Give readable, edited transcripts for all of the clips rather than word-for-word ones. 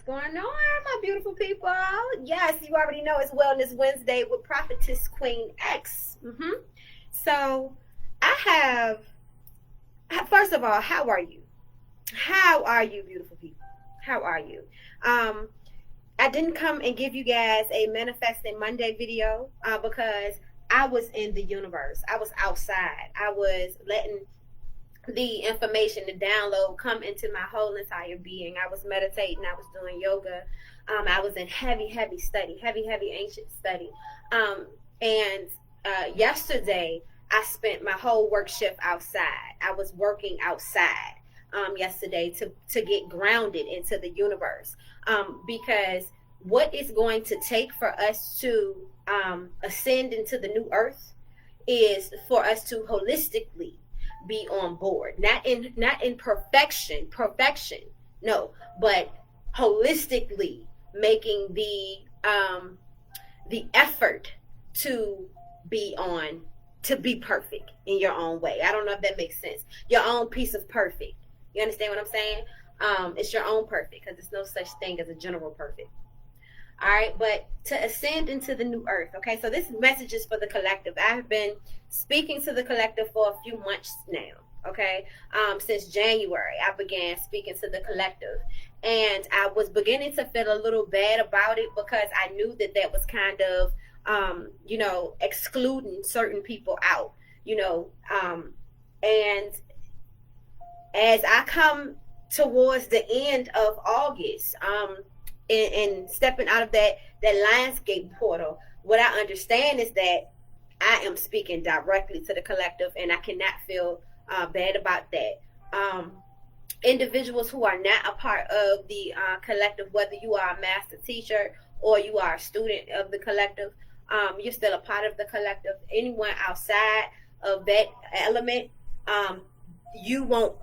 going on, my beautiful people? Yes, you already know it's Wellness Wednesday with Prophetess Queen X. So, I first of all, how are you? How are you, beautiful people? How are you? Um, I didn't come and give you guys a Manifesting Monday video because I was in the universe. I was outside. I was letting the information, the download come into my whole entire being. I was meditating, I was doing yoga, I was in heavy study, heavy ancient study. And yesterday, I spent my whole work shift outside. I was working outside yesterday to get grounded into the universe because what it's going to take for us to ascend into the new earth is for us to holistically be on board, not in perfection, no, but holistically making the effort to be perfect in your own way. I don't know if that makes sense. Your own piece of perfect. You understand what I'm saying? It's your own perfect, because there's no such thing as a general perfect. All right, but to ascend into the new earth. Okay, so this message is for the collective. I've been speaking to the collective for a few months now. Okay, since January, I began speaking to the collective, and I was beginning to feel a little bad about it because I knew that was kind of, excluding certain people out. And as I come towards the end of August, and stepping out of that Lionsgate portal, what I understand is that I am speaking directly to the collective, and I cannot feel bad about that. Individuals who are not a part of the collective, whether you are a master teacher or you are a student of the collective, you're still a part of the collective. Anyone outside of that element, you won't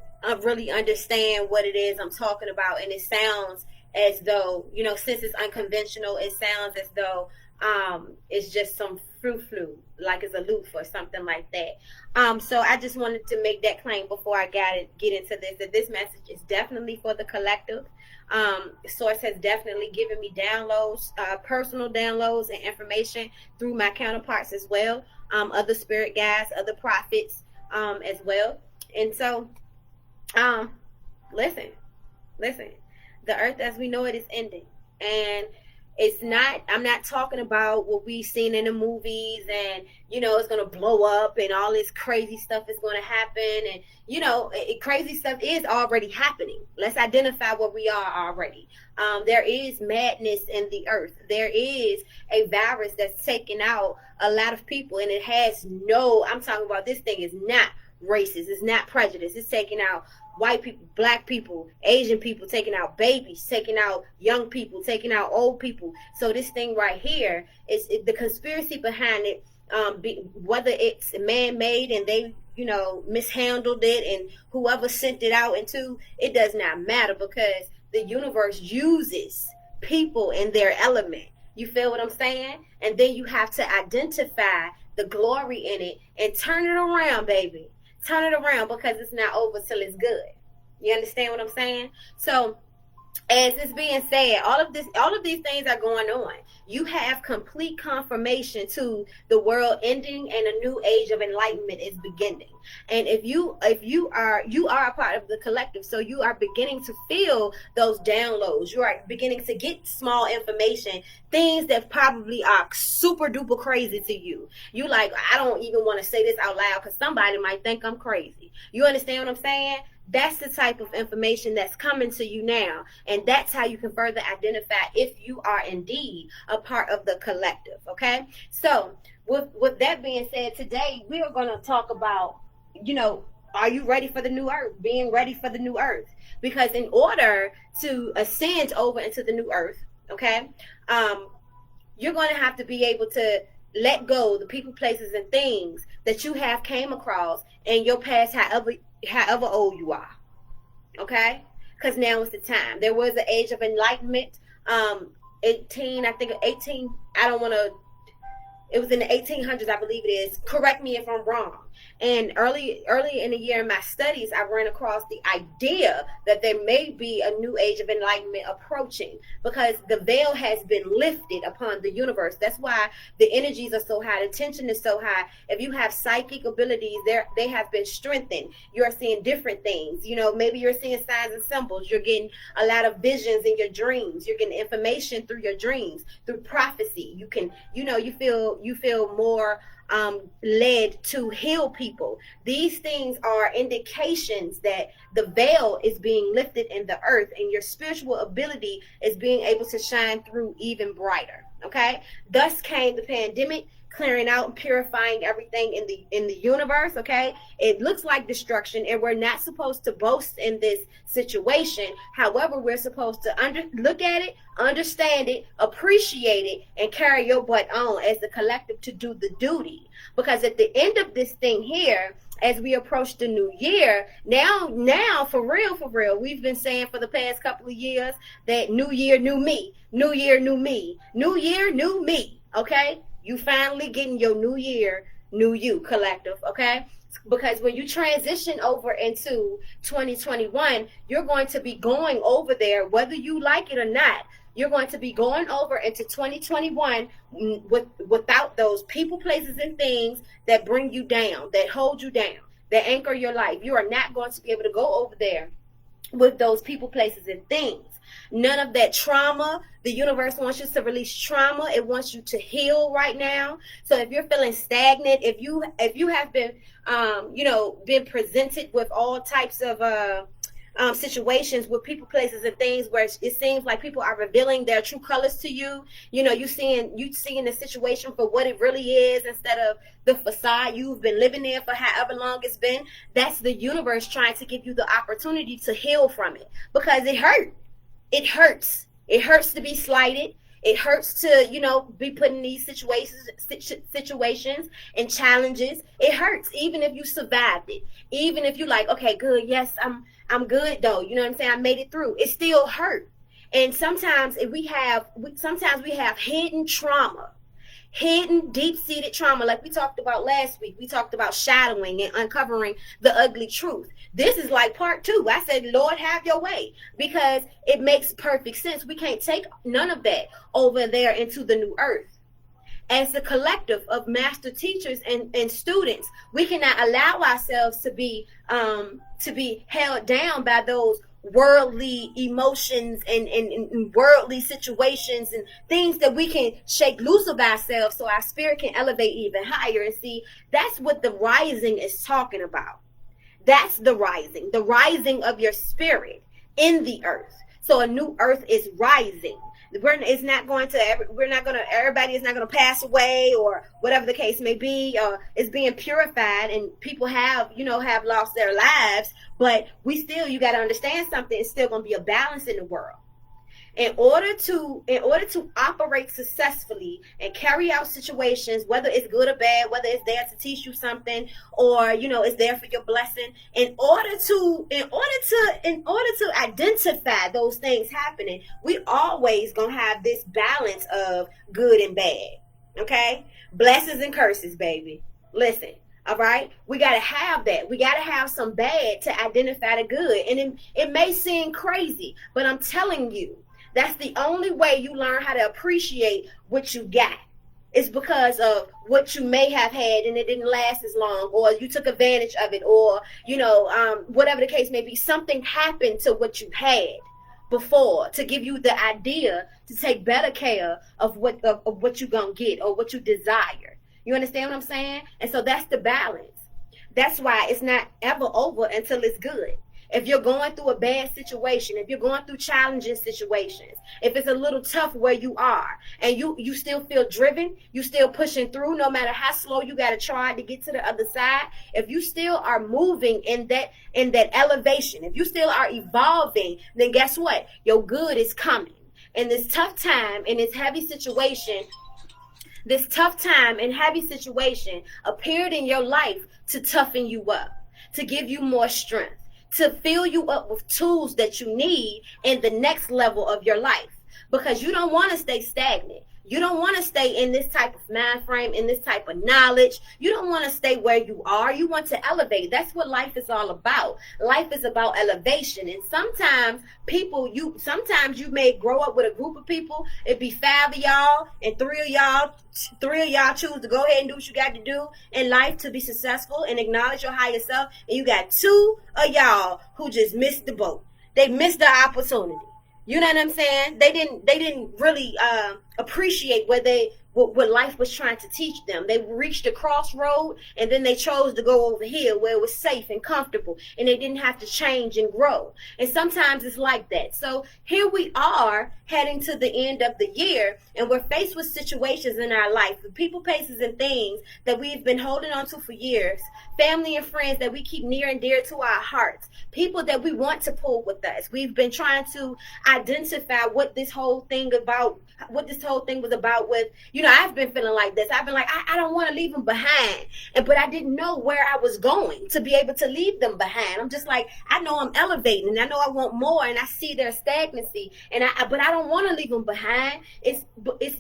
really understand what it is I'm talking about, and it sounds as though, since it's unconventional, it sounds as though it's just some flu, like it's aloof or something like that. So I just wanted to make that claim before I get into this, that this message is definitely for the collective. Source has definitely given me downloads, personal downloads and information through my counterparts as well, other spirit guides, other prophets as well. And so, listen. The earth as we know it is ending, and I'm not talking about what we've seen in the movies and it's going to blow up and all this crazy stuff is going to happen, and crazy stuff is already happening. Let's identify where we are already. There is madness in the earth. There is a virus that's taking out a lot of people, and it has I'm talking about, this thing is not racist, it's not prejudice, it's taking out white people, black people, Asian people, taking out babies, taking out young people, taking out old people. So this thing right here is the conspiracy behind it, whether it's man-made and they mishandled it, and whoever sent it out into, it does not matter, because the universe uses people in their element. You feel what I'm saying? And then you have to identify the glory in it and turn it around, baby. Turn it around, because it's not over till it's good. You understand what I'm saying? So, as it's being said, all of these things are going on. You have complete confirmation to the world ending, and a new age of enlightenment is beginning. And if you are a part of the collective, so you are beginning to feel those downloads. You are beginning to get small information, things that probably are super duper crazy to you. You like, I don't even want to say this out loud because somebody might think I'm crazy. You understand what I'm saying? That's the type of information that's coming to you now. And that's how you can further identify if you are indeed a part of the collective. Okay. So with that being said, today we are going to talk about, are you ready for the new earth? Being ready for the new earth. Because in order to ascend over into the new earth, okay, you're going to have to be able to let go the people, places, and things that you have came across in your past, however old you are. Okay? Because now is the time. There was an age of enlightenment, 18, I think 18, I don't want to It was in the 1800s, I believe it is. Correct me if I'm wrong. And early in the year in my studies, I ran across the idea that there may be a new age of enlightenment approaching, because the veil has been lifted upon the universe. That's why the energies are so high, the tension is so high. If you have psychic abilities, they have been strengthened. You're seeing different things. You know, maybe you're seeing signs and symbols. You're getting a lot of visions in your dreams. You're getting information through your dreams, through prophecy. You can, you know, you feel more led to heal people. These things are indications that the veil is being lifted in the earth, and your spiritual ability is being able to shine through even brighter. Okay, thus came the pandemic, clearing out and purifying everything in the universe. Okay, it looks like destruction, and we're not supposed to boast in this situation. However, we're supposed to look at it, understand it, appreciate it, and carry your butt on as the collective to do the duty. Because at the end of this thing here, as we approach the new year, now for real, we've been saying for the past couple of years that new year, new me, new year, new me, new year, new me. Okay, you finally getting your new year, new you, collective. Okay, because when you transition over into 2021, you're going to be going over there, whether you like it or not. You're going to be going over into 2021 without those people, places, and things that bring you down, that hold you down, that anchor your life. You are not going to be able to go over there with those people, places, and things. None of that trauma. The universe wants you to release trauma. It wants you to heal right now. So if you're feeling stagnant, if you have been, been presented with all types of situations with people, places, and things where it seems like people are revealing their true colors to you. You know, you seeing the situation for what it really is instead of the facade you've been living there for however long it's been. That's the universe trying to give you the opportunity to heal from it, because it hurt. It hurts. It hurts to be slighted. It hurts to, be put in these situations and challenges. It hurts, even if you survived it. Even if you like, okay, good, yes, I'm good though. You know what I'm saying? I made it through. It still hurt. And sometimes we have hidden trauma, hidden deep-seated trauma, like we talked about last week. We talked about shadowing and uncovering the ugly truth. This is like part 2. I said, Lord, have your way, because it makes perfect sense. We can't take none of that over there into the new earth. As a collective of master teachers and students, we cannot allow ourselves to be held down by those worldly emotions and worldly situations and things that we can shake loose of ourselves so our spirit can elevate even higher. And see, that's what the rising is talking about. That's the rising of your spirit in the earth. So a new earth is rising. Everybody is not going to pass away, or whatever the case may be. It's being purified, and people have lost their lives, but you got to understand something. It's still going to be a balance in the world. In order to operate successfully and carry out situations, whether it's good or bad, whether it's there to teach you something, or it's there for your blessing, in order to identify those things happening, we always gonna have this balance of good and bad. Okay, blessings and curses, baby. Listen. All right, we got to have that. We got to have some bad to identify the good. And it may seem crazy, but I'm telling you, that's the only way you learn how to appreciate what you got. It's because of what you may have had and it didn't last as long, or you took advantage of it, or, whatever the case may be, something happened to what you had before to give you the idea to take better care of what you're going to get or what you desire. You understand what I'm saying? And so that's the balance. That's why it's not ever over until it's good. If you're going through a bad situation, if you're going through challenging situations, if it's a little tough where you are, and you still feel driven, you still pushing through, no matter how slow you got to try to get to the other side, if you still are moving in that elevation, if you still are evolving, then guess what? Your good is coming. And this tough time and this heavy situation appeared in your life to toughen you up, to give you more strength, to fill you up with tools that you need in the next level of your life, because you don't want to stay stagnant. You don't want to stay in this type of mind frame, in this type of knowledge. You don't want to stay where you are. You want to elevate. That's what life is all about. Life is about elevation. And sometimes sometimes you may grow up with a group of people. It'd be 5 of y'all, and three of y'all choose to go ahead and do what you got to do in life to be successful and acknowledge your higher self. And you got 2 of y'all who just missed the boat. They missed the opportunity. You know what I'm saying? They didn't really appreciate what life was trying to teach them. They reached a crossroad, and then they chose to go over here where it was safe and comfortable, and they didn't have to change and grow. And sometimes it's like that. So here we are heading to the end of the year, and we're faced with situations in our life, with people, places, and things that we've been holding on to for years, family and friends that we keep near and dear to our hearts, people that we want to pull with us. We've been trying to identify what this whole thing was about with, I've been feeling like this. I've been like, I don't want to leave them behind. But I didn't know where I was going to be able to leave them behind. I'm just like, I know I'm elevating, and I know I want more, and I see their stagnancy, but I don't want to leave them behind. It's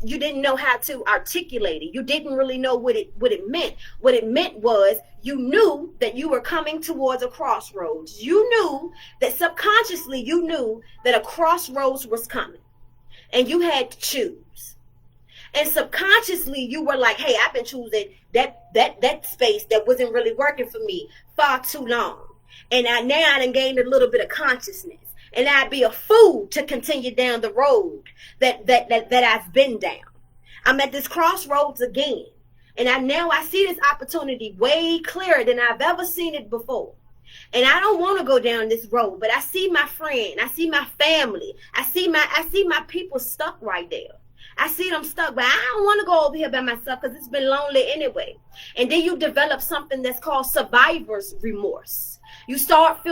you didn't know how to articulate it. You didn't really know what it meant. What it meant was, you knew that you were coming towards a crossroads. You knew that subconsciously, you knew that a crossroads was coming, and you had to choose. And subconsciously, you were like, hey, I've been choosing that space that wasn't really working for me far too long. And now I done gained a little bit of consciousness. And I'd be a fool to continue down the road that I've been down. I'm at this crossroads again. And now I see this opportunity way clearer than I've ever seen it before. And I don't want to go down this road, but I see my friend, I see my family, I see my people stuck right there. I see them stuck, but I don't want to go over here by myself because it's been lonely anyway. And then you develop something that's called survivor's remorse. You start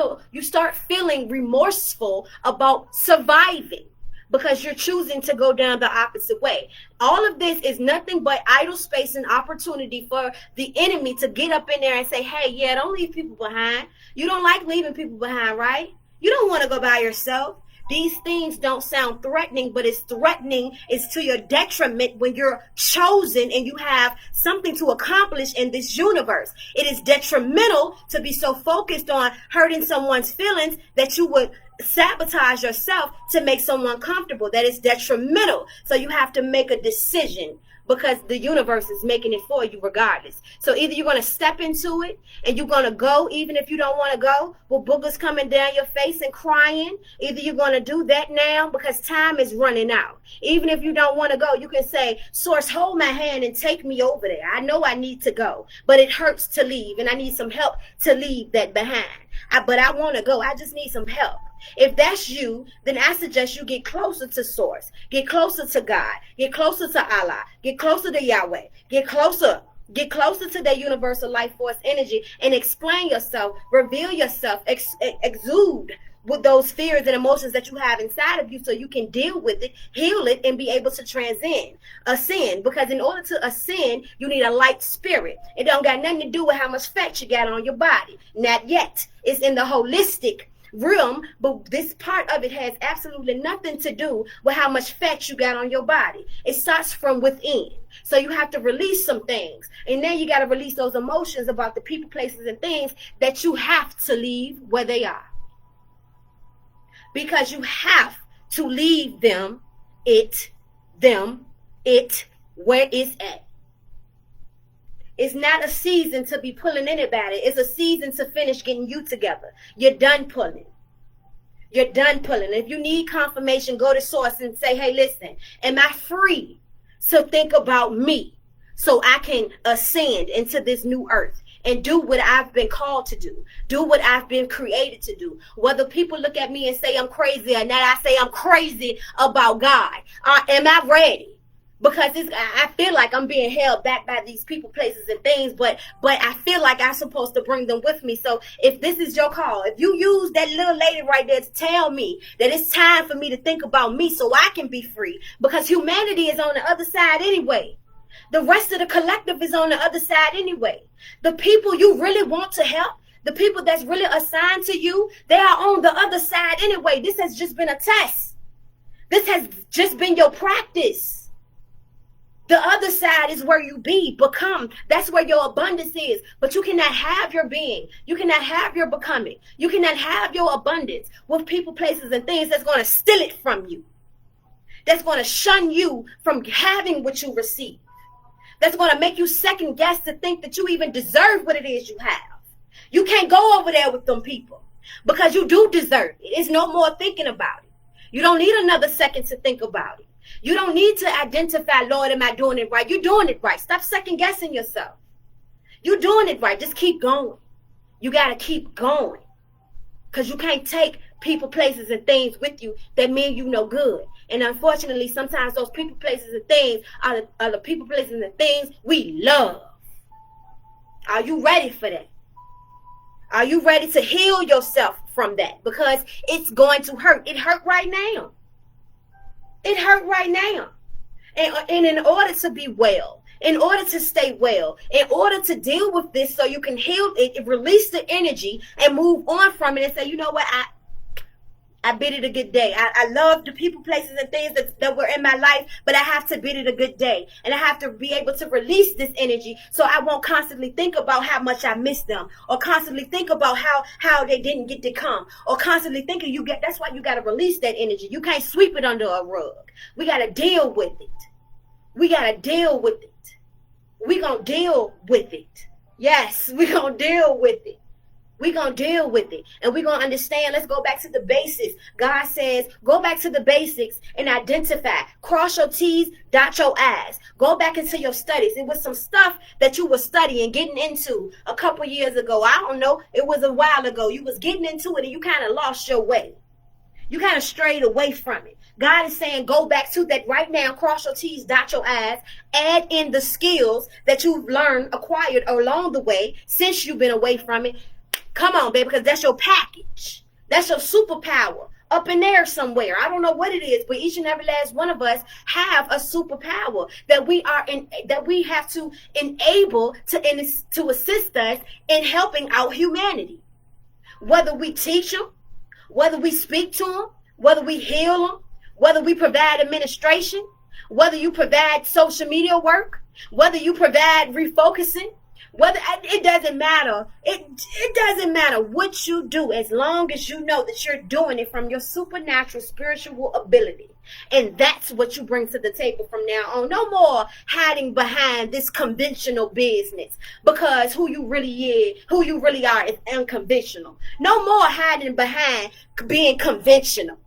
feeling remorseful about surviving because you're choosing to go down the opposite way. All of this is nothing but idle space and opportunity for the enemy to get up in there and say, hey, yeah, don't leave people behind. You don't like leaving people behind, right? You don't want to go by yourself. These things don't sound threatening, but it's threatening. It's to your detriment when you're chosen and you have something to accomplish in this universe. It is detrimental to be so focused on hurting someone's feelings that you would sabotage yourself to make someone comfortable. That is detrimental. So you have to make a decision, because the universe is making it for you regardless. So either you're going to step into it and you're going to go even if you don't want to go, with boogers coming down your face and crying. Either you're going to do that now because time is running out. Even if you don't want to go, you can say, Source, hold my hand and take me over there. I know I need to go, but it hurts to leave, and I need some help to leave that behind. But I want to go. I just need some help. If that's you, then I suggest you get closer to Source, get closer to God, get closer to Allah, get closer to Yahweh, get closer to that universal life force energy, and explain yourself, reveal yourself, exude with those fears and emotions that you have inside of you, so you can deal with it, heal it, and be able to ascend. Because in order to ascend, you need a light spirit. It don't got nothing to do with how much fat you got on your body. Not yet. It's in the holistic realm, but this part of it has absolutely nothing to do with how much fat you got on your body. It starts from within. So you have to release some things, and then you got to release those emotions about the people, places, and things that you have to leave where they are, because you have to leave them where it's at. It's not a season to be pulling anybody. It's a season to finish getting you together. You're done pulling. You're done pulling. If you need confirmation, go to Source and say, hey, listen, am I free to think about me so I can ascend into this new earth and do what I've been called to do? Do what I've been created to do. Whether people look at me and say I'm crazy or not, I say I'm crazy about God. Am I ready? Because I feel like I'm being held back by these people, places, and things, but I feel like I'm supposed to bring them with me. So if this is your call, if you use that little lady right there to tell me that it's time for me to think about me so I can be free, because humanity is on the other side anyway. The rest of the collective is on the other side anyway. The people you really want to help, the people that's really assigned to you, they are on the other side anyway. This has just been a test. This has just been your practice. The other side is where you become. That's where your abundance is. But you cannot have your being. You cannot have your becoming. You cannot have your abundance with people, places, and things that's going to steal it from you. That's going to shun you from having what you receive. That's going to make you second guess to think that you even deserve what it is you have. You can't go over there with them people because you do deserve it. It's no more thinking about it. You don't need another second to think about it. You don't need to identify, Lord, am I doing it right? You're doing it right. Stop second guessing yourself. You're doing it right. Just keep going. You got to keep going because you can't take people, places, and things with you that mean you no good. And unfortunately, sometimes those people, places, and things are the people, places, and things we love. Are you ready for that? Are you ready to heal yourself from that? Because it's going to hurt. It hurt right now. It hurt right now. And in order to be well, in order to stay well, in order to deal with this so you can heal it, release the energy and move on from it and say, you know what, I bid it a good day. I love the people, places, and things that were in my life, but I have to bid it a good day. And I have to be able to release this energy so I won't constantly think about how much I miss them, or constantly think about how they didn't get to come, or constantly thinking that's why you got to release that energy. You can't sweep it under a rug. We got to deal with it. We got to deal with it. We going to deal with it. Yes, we going to deal with it. We're going to deal with it. And we're going to understand. Let's go back to the basics. God says, go back to the basics and identify. Cross your T's, dot your I's. Go back into your studies. It was some stuff that you were studying, getting into a couple years ago. I don't know. It was a while ago. You was getting into it and you kind of lost your way. You kind of strayed away from it. God is saying, go back to that right now. Cross your T's, dot your I's. Add in the skills that you've learned, acquired along the way since you've been away from it. Come on, baby, because that's your package. That's your superpower up in there somewhere. I don't know what it is, but each and every last one of us have a superpower that we have to enable to assist us in helping out humanity. Whether we teach them, whether we speak to them, whether we heal them, whether we provide administration, whether you provide social media work, whether you provide refocusing, whether it doesn't matter. It doesn't matter what you do as long as you know that you're doing it from your supernatural spiritual ability. And that's what you bring to the table from now on. No more hiding behind this conventional business because who you really are is unconventional. No more hiding behind being conventional.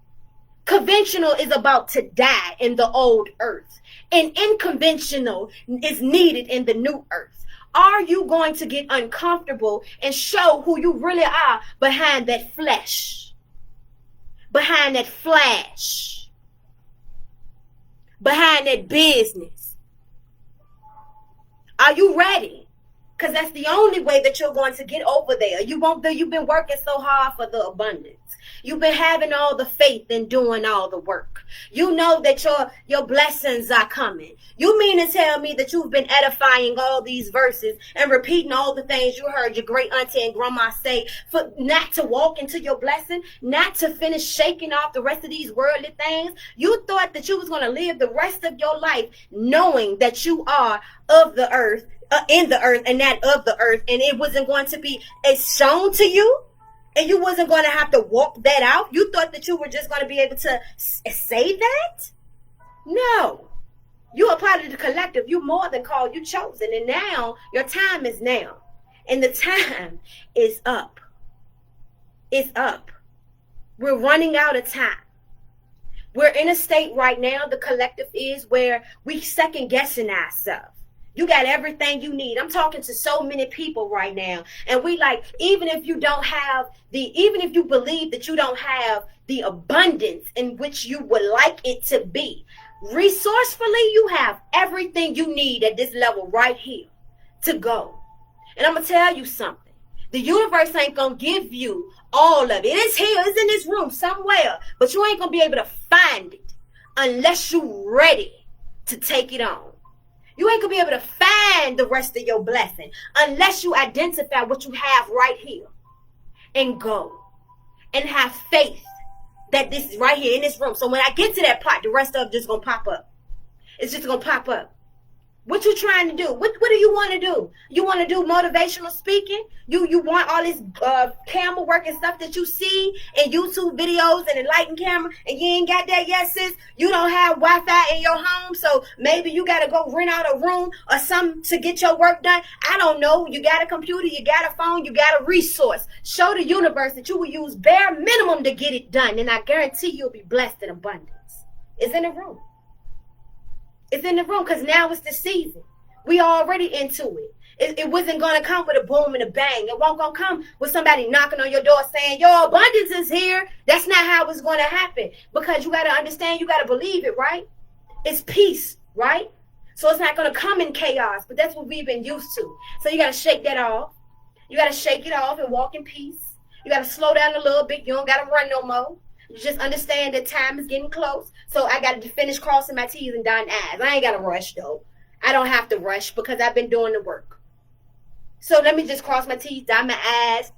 Conventional is about to die in the old earth, and unconventional is needed in the new earth. Are you going to get uncomfortable and show who you really are behind that flesh, behind that flash, behind that business? Are you ready? Because that's the only way that you're going to get over there. You've been working so hard for the abundance. You've been having all the faith and doing all the work. You know that your blessings are coming. You mean to tell me that you've been edifying all these verses and repeating all the things you heard your great auntie and grandma say for not to walk into your blessing, not to finish shaking off the rest of these worldly things? You thought that you was going to live the rest of your life knowing that you are of the earth, in the earth and not of the earth, and it wasn't going to be shown to you? And you wasn't going to have to walk that out? You thought that you were just going to be able to say that? No. You are part of the collective. You more than called. You chosen. And now, your time is now. And the time is up. It's up. We're running out of time. We're in a state right now, the collective is, where we second guessing ourselves. You got everything you need. I'm talking to so many people right now. And we like, even if you believe that you don't have the abundance in which you would like it to be, resourcefully, you have everything you need at this level right here to go. And I'm going to tell you something. The universe ain't going to give you all of it. It's here. It's in this room somewhere. But you ain't going to be able to find it unless you're ready to take it on. You ain't going to be able to find the rest of your blessing unless you identify what you have right here and go and have faith that this is right here in this room. So when I get to that part, the rest of it just going to pop up. It's just going to pop up. What you trying to do? What do you want to do? You want to do motivational speaking? You want all this camera work and stuff that you see in YouTube videos and in lighting camera, and you ain't got that yet, sis? You don't have Wi-Fi in your home, so maybe you got to go rent out a room or something to get your work done. I don't know. You got a computer, you got a phone, you got a resource. Show the universe that you will use bare minimum to get it done, and I guarantee you'll be blessed in abundance. It's in the room. It's in the room, because now it's the season. We already into it. It wasn't going to come with a boom and a bang. It won't going to come with somebody knocking on your door saying, your abundance is here. That's not how it's going to happen. Because you got to understand, you got to believe it, right? It's peace, right? So it's not going to come in chaos, but that's what we've been used to. So you got to shake that off. You got to shake it off and walk in peace. You got to slow down a little bit. You don't got to run no more. You just understand that time is getting close. So I got to finish crossing my T's and dotting I's. I ain't got to rush, though. I don't have to rush because I've been doing the work. So let me just cross my T's, dot my I's,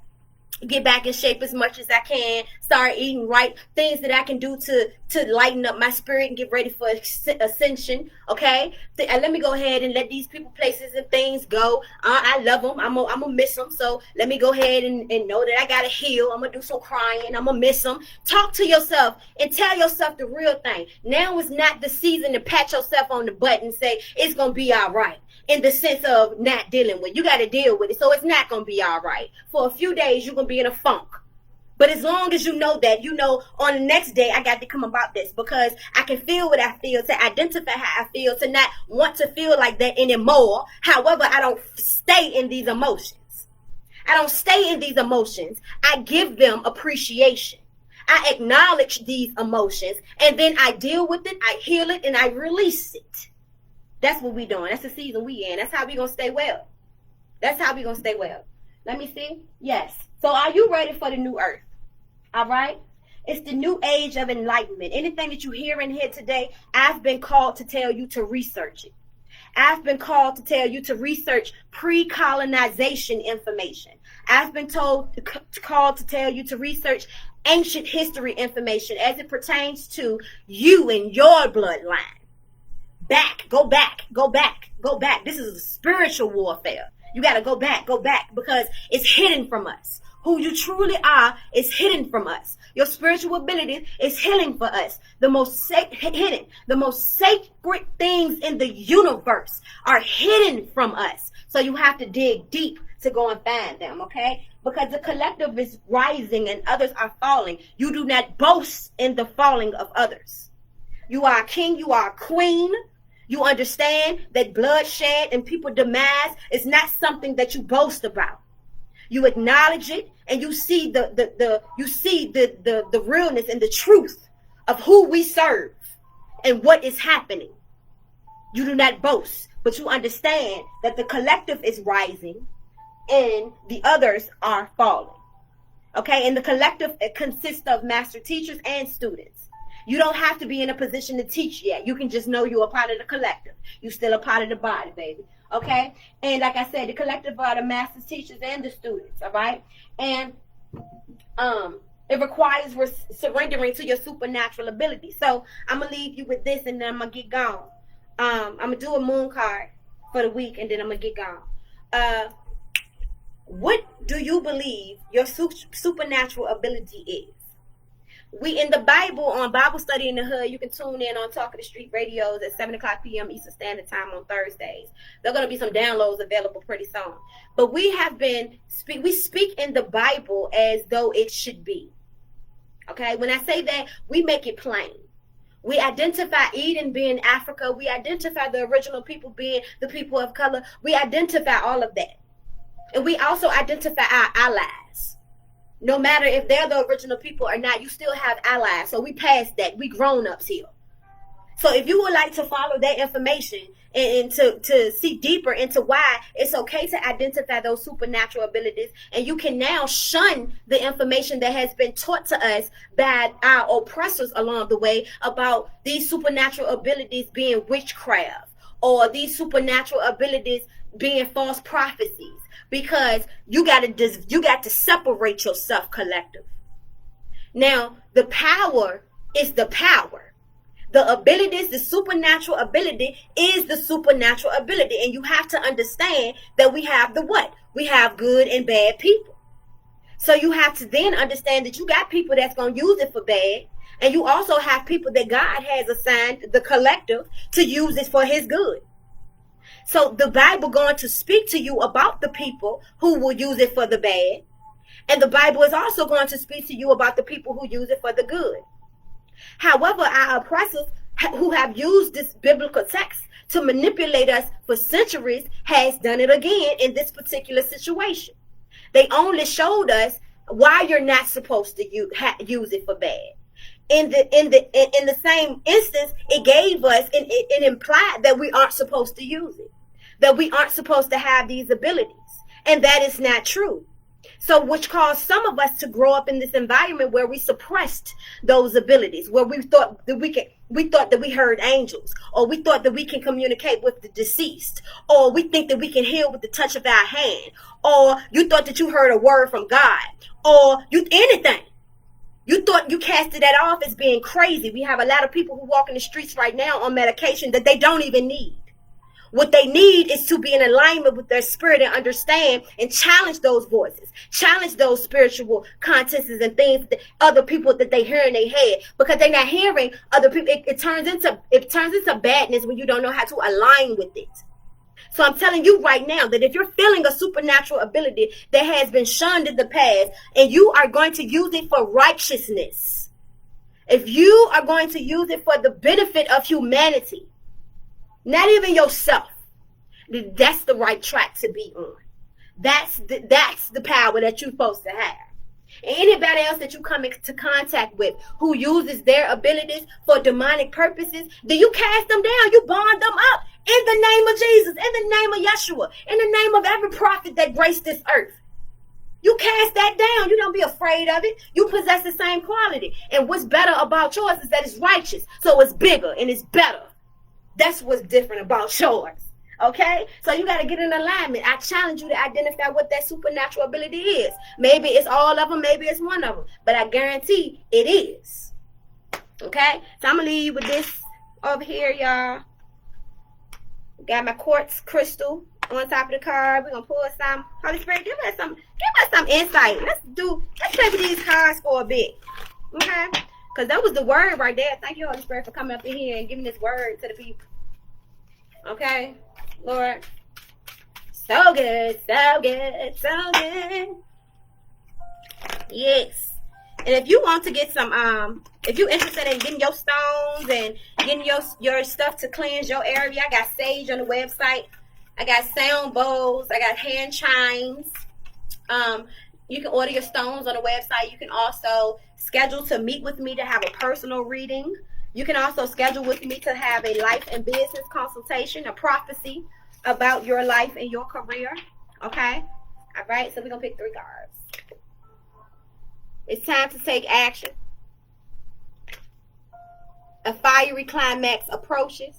get back in shape as much as I can, start eating right, things that I can do to lighten up my spirit and get ready for ascension, okay? Let me go ahead and let these people, places, and things go. I love them. I'm gonna miss them, so let me go ahead and know that I got to heal. I'm going to do some crying. I'm going to miss them. Talk to yourself and tell yourself the real thing. Now is not the season to pat yourself on the butt and say, it's going to be all right. In the sense of not dealing with. You got to deal with it. So it's not going to be all right. For a few days, you're going to be in a funk. But as long as you know that, you know, on the next day, I got to come about this because I can feel what I feel, to identify how I feel, to not want to feel like that anymore. However, I don't stay in these emotions. I don't stay in these emotions. I give them appreciation. I acknowledge these emotions, and then I deal with it, I heal it, and I release it. That's what we doing. That's the season we in. That's how we going to stay well. That's how we going to stay well. Let me see. Yes. So are you ready for the new earth? All right. It's the new age of enlightenment. Anything that you hear in here today, I've been called to tell you to research it. I've been called to tell you to research pre-colonization information. I've been called to tell you to research ancient history information as it pertains to you and your bloodline. Go back. This is a spiritual warfare. You got to go back because it's hidden from us. Who you truly are is hidden from us. Your spiritual ability is hidden for us. The most sacred things in the universe are hidden from us. So you have to dig deep to go and find them, okay? Because the collective is rising and others are falling. You do not boast in the falling of others. You are a king, you are a queen. You understand that bloodshed and people demise is not something that you boast about. You acknowledge it, and you see the realness and the truth of who we serve and what is happening. You do not boast, but you understand that the collective is rising and the others are falling. Okay, and the collective consists of master teachers and students. You don't have to be in a position to teach yet. You can just know you're a part of the collective. You're still a part of the body, baby. Okay? And like I said, the collective are the masters, teachers, and the students. All right? And it requires surrendering to your supernatural ability. So I'm going to leave you with this, and then I'm going to get gone. I'm going to do a moon card for the week, and then I'm going to get gone. What do you believe your supernatural ability is? We in the Bible on Bible Study in the Hood. You can tune in on Talk of the Street radios at 7 o'clock p.m. Eastern Standard Time on Thursdays. There are going to be some downloads available pretty soon. But we speak in the Bible as though it should be. Okay? When I say that, we make it plain. We identify Eden being Africa. We identify the original people being the people of color. We identify all of that. And we also identify our allies. No matter if they're the original people or not, you still have allies. So we passed that. We grown-ups here. So if you would like to follow that information and to see deeper into why it's okay to identify those supernatural abilities, and you can now shun the information that has been taught to us by our oppressors along the way about these supernatural abilities being witchcraft or these supernatural abilities being false prophecies. Because you got to separate yourself, collective. Now, the power is the power. The abilities, the supernatural ability is the supernatural ability. And you have to understand that we have the what? We have good and bad people. So you have to then understand that you got people that's going to use it for bad. And you also have people that God has assigned, the collective, to use it for his good. So the Bible going to speak to you about the people who will use it for the bad. And the Bible is also going to speak to you about the people who use it for the good. However, our oppressors who have used this biblical text to manipulate us for centuries has done it again in this particular situation. They only showed us why you're not supposed to use it for bad. In the same instance, it gave us, it implied that we aren't supposed to use it, that we aren't supposed to have these abilities, and that is not true. So which caused some of us to grow up in this environment where we suppressed those abilities, where we thought that we heard angels, or we thought that we can communicate with the deceased, or we think that we can heal with the touch of our hand, or you thought that you heard a word from God, or anything. You thought you casted that off as being crazy. We have a lot of people who walk in the streets right now on medication that they don't even need. What they need is to be in alignment with their spirit and understand and challenge those voices, challenge those spiritual consciousnesses and things that other people that they hear in their head, because they're not hearing other people. It turns into badness when you don't know how to align with it. So I'm telling you right now that if you're feeling a supernatural ability that has been shunned in the past, and you are going to use it for righteousness, if you are going to use it for the benefit of humanity, not even yourself, that's the right track to be on. That's the power that you're supposed to have. And anybody else that you come into contact with who uses their abilities for demonic purposes, then you cast them down. You bond them up in the name of Jesus, in the name of Yeshua, in the name of every prophet that graced this earth. You cast that down. You don't be afraid of it. You possess the same quality. And what's better about yours is that it's righteous. So it's bigger and it's better. That's what's different about yours. Okay? So you got to get in alignment. I challenge you to identify what that supernatural ability is. Maybe it's all of them. Maybe it's one of them. But I guarantee it is. Okay? So I'm going to leave you with this over here, y'all. Got my quartz crystal on top of the card. We're going to pull some. Holy Spirit, give us some insight. Let's play with these cards for a bit. Okay? Because that was the word right there. Thank you, Holy Spirit, for coming up in here and giving this word to the people. Okay, Lord. So good, so good, so good. Yes. And if you want to get some, if you're interested in getting your stones and getting your stuff to cleanse your area, I got sage on the website. I got sound bowls. I got hand chimes. You can order your stones on the website. You can also schedule to meet with me to have a personal reading. You can also schedule with me to have a life and business consultation, a prophecy about your life and your career. Okay? All right, so we're going to pick 3 cards. It's time to take action. A fiery climax approaches.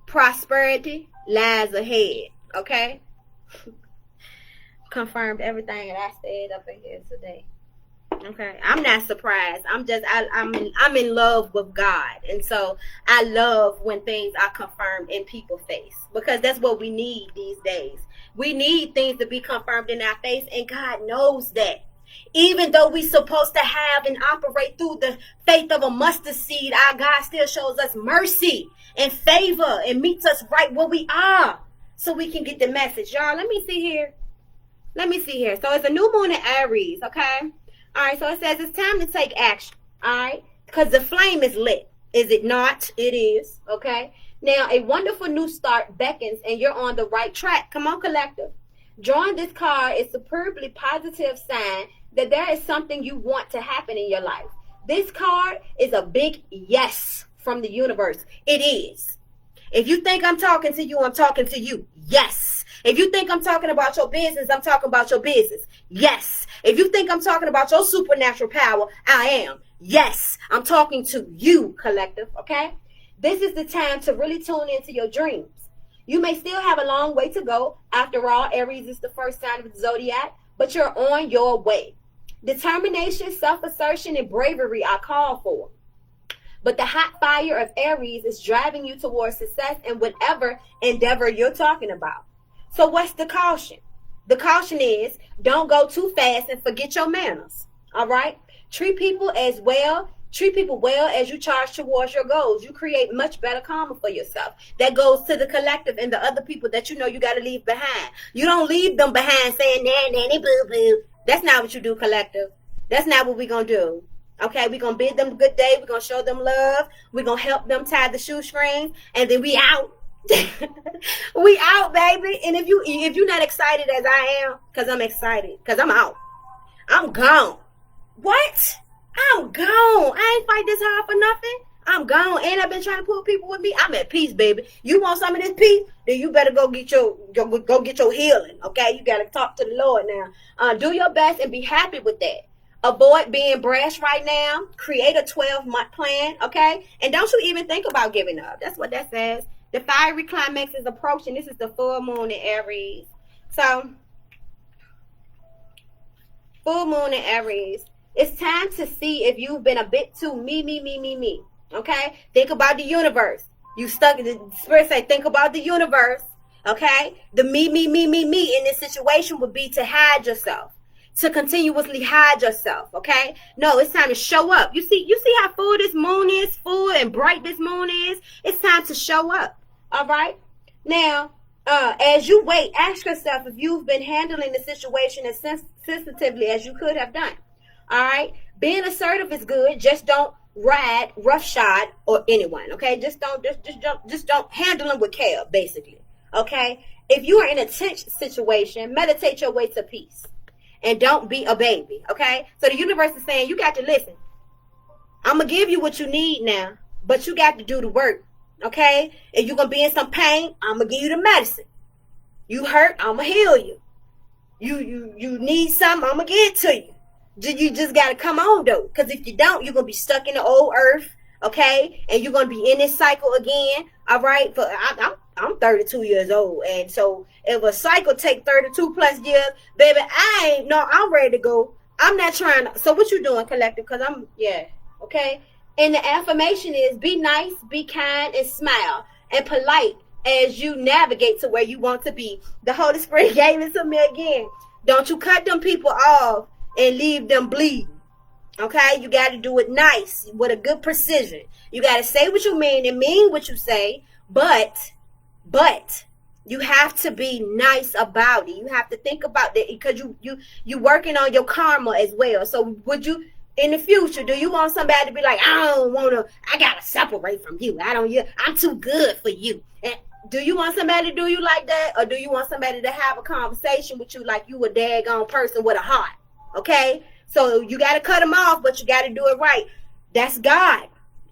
Prosperity lies ahead. Okay? Confirmed everything that I said up in here today. Okay, I'm not surprised. I'm in love with God, and so I love when things are confirmed in people's face, because that's what we need these days. We need things to be confirmed in our face, and God knows that. Even though we're supposed to have and operate through the faith of a mustard seed, our God still shows us mercy and favor and meets us right where we are, so we can get the message. Y'all, let me see here. So it's a new moon in Aries, okay? All right, so it says it's time to take action, all right? Because the flame is lit. Is it not? It is, okay? Now, a wonderful new start beckons, and you're on the right track. Come on, collective. Drawing this card is a superbly positive sign that there is something you want to happen in your life. This card is a big yes from the universe. It is. If you think I'm talking to you, I'm talking to you. Yes. If you think I'm talking about your business, I'm talking about your business. Yes. If you think I'm talking about your supernatural power, I am. Yes. I'm talking to you, collective, okay? This is the time to really tune into your dreams. You may still have a long way to go. After all, Aries is the first sign of the zodiac, but you're on your way. Determination, self-assertion, and bravery are called for. But the hot fire of Aries is driving you towards success in whatever endeavor you're talking about. So what's the caution? The caution is don't go too fast and forget your manners. All right? Treat people well as you charge towards your goals. You create much better karma for yourself. That goes to the collective and the other people that you know you got to leave behind. You don't leave them behind saying, nanny, boo, boo. That's not what you do, collective. That's not what we're going to do. Okay, we're going to bid them a good day. We're going to show them love. We're going to help them tie the shoestrings. And then we out. We out, baby. And if you're not excited as I am, because I'm excited, because I'm out. I'm gone. What? I'm gone. I ain't fight this hard for nothing. I'm gone. And I've been trying to pull people with me. I'm at peace, baby. You want some of this peace? Then you better go get your healing. Okay? You gotta talk to the Lord now. Do your best and be happy with that. Avoid being brash right now. Create a 12-month plan, okay? And don't you even think about giving up. That's what that says. The fiery climax is approaching. This is the full moon in Aries. So, full moon in Aries. It's time to see if you've been a bit too me. Okay? Think about the universe. You stuck in the spirit say, think about the universe. Okay? The me in this situation would be to hide yourself. To continuously hide yourself, okay? No, it's time to show up. You see how full this moon is, full and bright this moon is? It's time to show up, all right? Now, as you wait, ask yourself if you've been handling the situation as sensitively as you could have done, all right? Being assertive is good. Just don't ride roughshod or anyone, okay? Just don't handle them with care, basically, okay? If you are in a tense situation, meditate your way to peace. And don't be a baby, okay? So the universe is saying, you got to listen. I'm going to give you what you need now, but you got to do the work, okay? If you're going to be in some pain, I'm going to give you the medicine. You hurt, I'm going to heal you. You need something, I'm going to give it to you. You just got to come on, though, because if you don't, you're going to be stuck in the old earth, okay? And you're going to be in this cycle again, all right? I'm 32 years old, and so if a cycle take 32 plus years, baby, I'm ready to go. I'm not trying to, so what you doing, collective? Because okay? And the affirmation is be nice, be kind, and smile, and polite as you navigate to where you want to be. The Holy Spirit gave it to me again. Don't you cut them people off and leave them bleeding. Okay? You got to do it nice, with a good precision. You got to say what you mean and mean what you say, but you have to be nice about it. You have to think about that because you working on your karma as well. So would you, in the future, do you want somebody to be like, I gotta separate from you. I'm too good for you. And do you want somebody to do you like that? Or do you want somebody to have a conversation with you like you a daggone person with a heart? Okay? So you got to cut them off, but you got to do it right. That's God.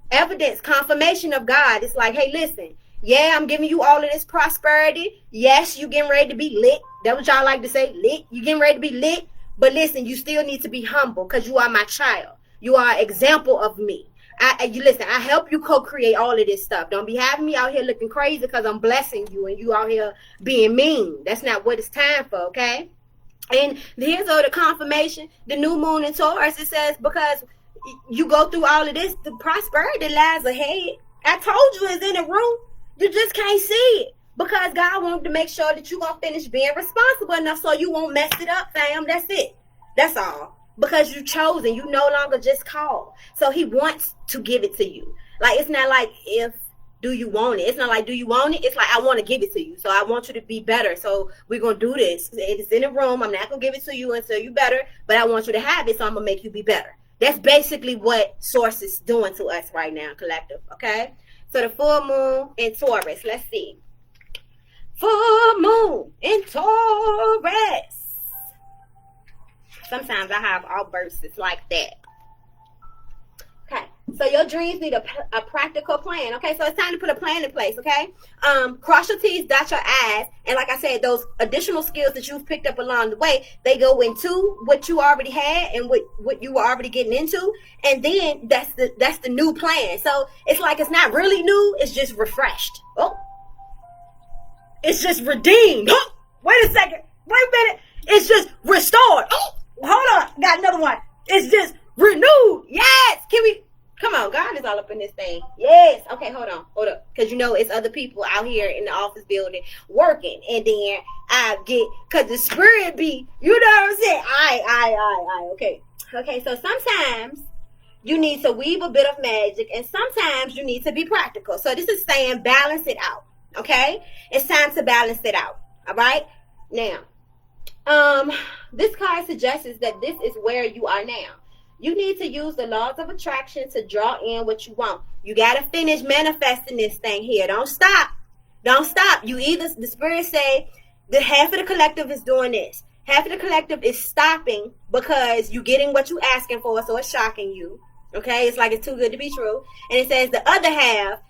Evidence, confirmation of God. It's like, hey, listen. Yeah, I'm giving you all of this prosperity. Yes, you getting ready to be lit. That's what y'all like to say, lit. You getting ready to be lit. But listen, you still need to be humble because you are my child. You are an example of me. I help you co-create all of this stuff. Don't be having me out here looking crazy because I'm blessing you and you out here being mean. That's not what it's time for, okay? And here's the confirmation. The new moon in Taurus, it says, because you go through all of this, the prosperity lies ahead. I told you it's in the room. You just can't see it because God wanted to make sure that you're going to finish being responsible enough so you won't mess it up, fam. That's it. That's all. Because you chosen. You no longer just called. So he wants to give it to you. Like, it's not like do you want it? It's not like, do you want it? It's like, I want to give it to you. So I want you to be better. So we're going to do this. It's in the room. I'm not going to give it to you until you're better. But I want you to have it, so I'm going to make you be better. That's basically what Source is doing to us right now, collective. Okay? So the full moon in Taurus. Let's see. Full moon in Taurus. Sometimes I have outbursts like that. Okay. So your dreams need a practical plan. Okay. So it's time to put a plan in place. Okay. Cross your T's, dot your I's. And like I said, those additional skills that you've picked up along the way, they go into what you already had and what you were already getting into. And then that's the new plan. So it's like, it's not really new. It's just refreshed. Oh, it's just redeemed. Oh, wait a second. Wait a minute. It's just restored. Oh, Hold on. Got another one. It's just renewed. Yes. Can we? Come on. God is all up in this thing. Yes. Okay, hold on. Hold up. Because you know it's other people out here in the office building working. And then I get, because the spirit be, you know what I'm saying? I. Okay. Okay, so sometimes you need to weave a bit of magic, and sometimes you need to be practical. So this is saying balance it out. Okay? It's time to balance it out. All right? Now, this card suggests that this is where you are now. You need to use the laws of attraction to draw in what you want. You got to finish manifesting this thing here. Don't stop. Don't stop. You either, the spirit say, the half of the collective is doing this. Half of the collective is stopping because you're getting what you're asking for, so it's shocking you. Okay? It's like it's too good to be true. And it says the other half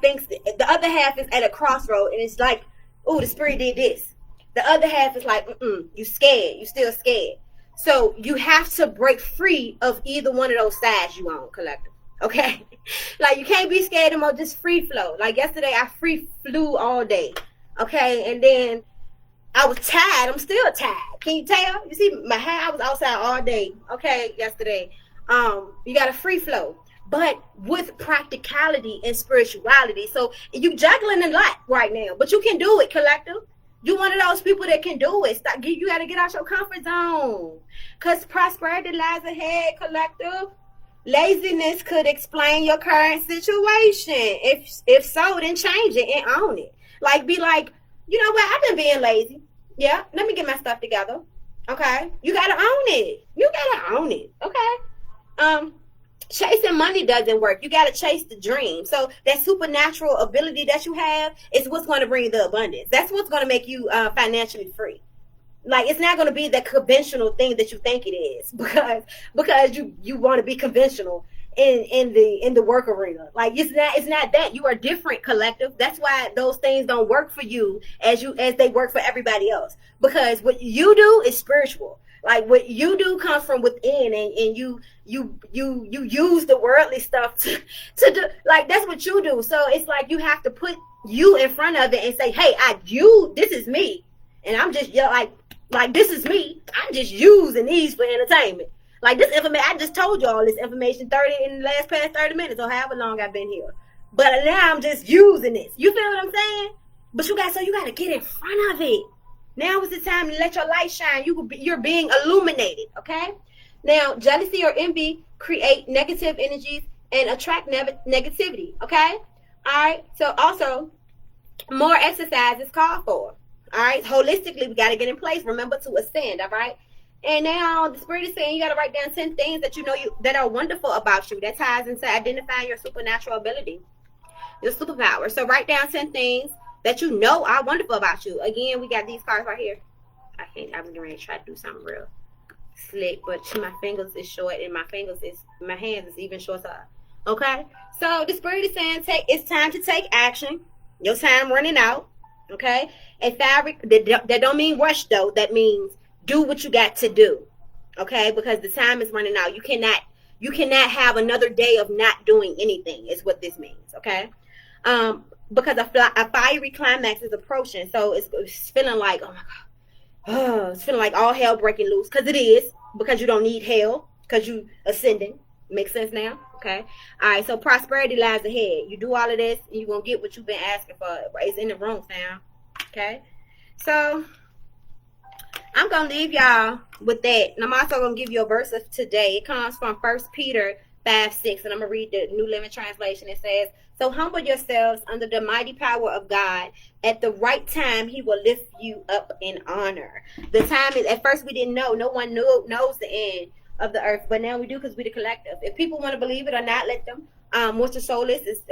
thinks, the other half is at a crossroad, and it's like, oh, the spirit did this. The other half is like, you scared. You still scared. So you have to break free of either one of those sides you on, collective. Okay? Like, you can't be scared of just free flow. Like yesterday, I free flew all day. Okay? And then I was tired. I'm still tired. Can you tell? You see my hair? I was outside all day. Okay? Yesterday. You got a free flow. But with practicality and spirituality. So you juggling a lot right now. But you can do it, collective. You one of those people that can do it. Stop. You got to get out your comfort zone. Because prosperity lies ahead, collective. Laziness could explain your current situation. If so, then change it and own it. Like, be like, you know what? I've been being lazy. Yeah, let me get my stuff together. Okay? You got to own it. You got to own it. Okay? Chasing money doesn't work. You got to chase the dream. So that supernatural ability that you have is what's going to bring the abundance. That's what's going to make you financially free. Like, it's not going to be the conventional thing that you think it is, because you want to be conventional in the work arena. Like, it's not that. You are different, collective. That's why those things don't work for you as they work for everybody else. Because what you do is spiritual. Like, what you do comes from within, and you use the worldly stuff to do. Like, that's what you do. So it's like you have to put you in front of it and say, hey, this is me, and I'm just like this is me. I'm just using these for entertainment. Like, this information, I just told you all this information in the past 30 minutes or however long I've been here. But now I'm just using this. You feel what I'm saying? But you got to get in front of it. Now is the time to let your light shine. You're being illuminated, okay? Now, jealousy or envy create negative energies and attract negativity, okay? All right, so also, more exercise is called for, all right? Holistically, we got to get in place. Remember to ascend, all right? And now the spirit is saying you got to write down 10 things that you know that are wonderful about you. That ties into identifying your supernatural ability, your superpower. So write down 10 things that you know are wonderful about you. Again, we got these cards right here. I'm going to try to do something real slick, but my fingers is short, and my hands is even shorter. Okay? So the spirit is saying it's time to take action. Your time running out. Okay? And that don't mean rush, though. That means do what you got to do. Okay? Because the time is running out. You cannot have another day of not doing anything, is what this means. Okay? Because a fiery climax is approaching. So it's feeling like, oh my God. It's feeling like all hell breaking loose. Because it is. Because you don't need hell. Because you ascending. Makes sense now? Okay. All right. So prosperity lies ahead. You do all of this, and you're going to get what you've been asking for. It's in the room, fam. Okay. So I'm going to leave y'all with that. And I'm also going to give you a verse of today. It comes from 1 Peter 5:6. And I'm going to read the New Living Translation. It says, so humble yourselves under the mighty power of God. At the right time, he will lift you up in honor. The time is, at first we didn't know. No one knows the end of the earth. But now we do, because we're the collective. If people want to believe it or not, let them. Winter Solstice is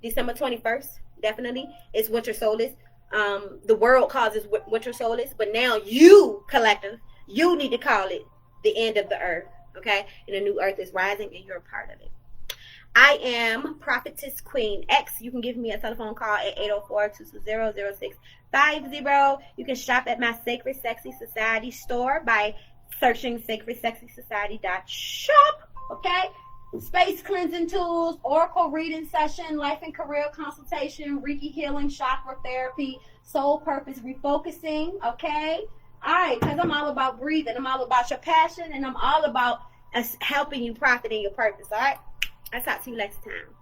December 21st. Definitely. It's Winter Solstice. The world calls it Winter Solstice. But now you, collective, you need to call it the end of the earth. Okay? And a new earth is rising, and you're a part of it. I am Prophetess Queen X. You can give me a telephone call at 804-220-0650. You can shop at my Sacred Sexy Society store by searching sacredsexysociety.shop. Okay? Space cleansing tools, oracle reading session, life and career consultation, Reiki healing, chakra therapy, soul purpose refocusing. Okay? All right, because I'm all about breathing. I'm all about your passion, and I'm all about helping you profit in your purpose. All right? I'll talk to you next time.